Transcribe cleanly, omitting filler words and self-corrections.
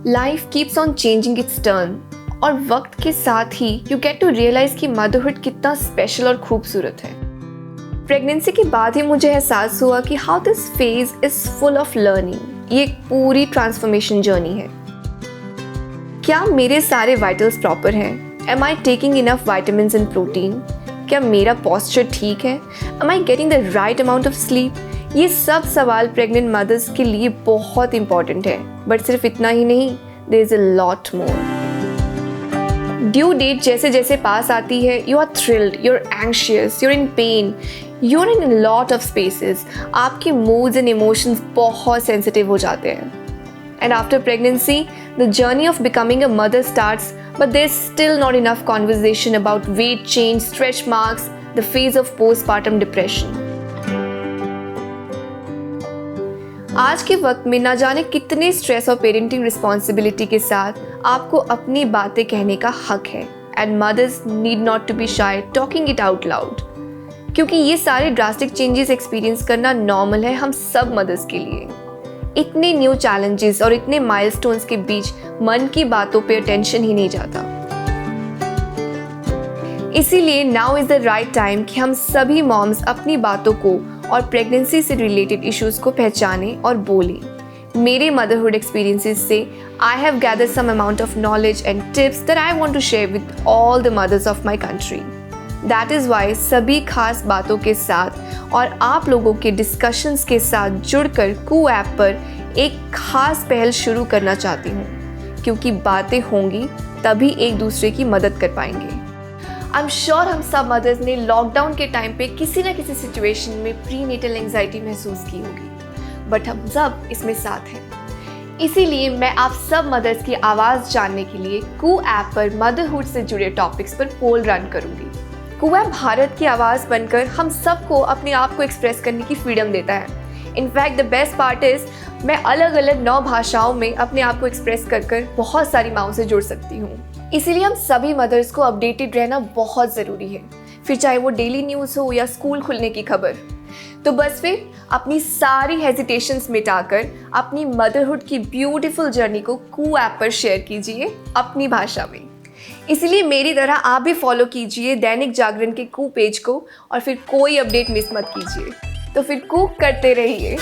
Life keeps on changing it's turn और वक्त के साथ ही यू गेट टू रियलाइज कि मदरहुड कितना स्पेशल और खूबसूरत है। प्रेगनेंसी के बाद ही मुझे एहसास हुआ कि how this phase is full of learning. ये एक पूरी ट्रांसफॉर्मेशन जर्नी है। क्या मेरे सारे वाइटल्स प्रॉपर हैं? Am I taking enough vitamins and protein? क्या मेरा पॉस्चर ठीक है? Am I getting the right amount of sleep? ये सब सवाल प्रेग्नेंट मदर्स के लिए बहुत इंपॉर्टेंट है। बट सिर्फ इतना ही नहीं, there is a lot more. Due date जैसे जैसे पास आती है, you are thrilled, you are anxious, you are in pain, you are in a lot of spaces. आपके मूड्स एंड इमोशंस बहुत सेंसिटिव हो जाते हैं। And after pregnancy, the journey of becoming a mother starts, but there's still not enough conversation about weight change, stretch marks, the phase of postpartum depression. आज के वक्त में ना जाने कितने स्ट्रेस और पेरेंटिंग रिस्पॉन्सिबिलिटी के साथ आपको अपनी बातें कहने का हक है। And mothers need not to be shy talking it out loud, क्योंकि ये सारे ड्रास्टिक चेंजेस एक्सपीरियंस करना नॉर्मल है हम सब मदर्स के लिए। इतने न्यू चैलेंजेस और इतने माइलस्टोन्स के बीच मन की बातों पे अटेंशन ही नहीं जाता। इसीलिए now is the right time कि हम सभी मॉम्स अपनी बातों को और प्रेगनेंसी से रिलेटेड इश्यूज को पहचानें और बोलें। मेरे मदरहुड एक्सपीरियंसेस से I have gathered some amount of knowledge and tips that I want to share with all the mothers of my country. That is why सभी खास बातों के साथ और आप लोगों के डिस्कशंस के साथ जुड़कर कू ऐप पर एक खास पहल शुरू करना चाहती हूँ, क्योंकि बातें होंगी तभी एक दूसरे की मदद कर पाएंगे। आई एम श्योर हम सब मदर्स ने लॉकडाउन के टाइम पे किसी न किसी सिचुएशन में प्रीनेटल एंजाइटी महसूस की होगी, बट हम सब इसमें साथ हैं। इसीलिए मैं आप सब मदर्स की आवाज़ जानने के लिए कू ऐप पर मदरहुड से जुड़े टॉपिक्स पर पोल रन करूँगी। कू ऐप भारत की आवाज़ बनकर हम सबको अपने आप को एक्सप्रेस करने की फ्रीडम देता है। In fact the best part is मैं अलग अलग 9 भाषाओं में अपने आप को एक्सप्रेस कर बहुत सारी माँओं से जुड़ सकती हूँ। इसीलिए हम सभी मदर्स को अपडेटेड रहना बहुत ज़रूरी है, फिर चाहे वो डेली न्यूज़ हो या स्कूल खुलने की खबर। तो बस फिर अपनी सारी हेजिटेशंस मिटाकर अपनी मदरहुड की ब्यूटीफुल जर्नी को कू ऐप पर शेयर कीजिए अपनी भाषा में। इसलिए मेरी तरह आप भी फॉलो कीजिए दैनिक जागरण के कू पेज को और फिर कोई अपडेट मिस मत कीजिए। तो फिर कू करते रहिए।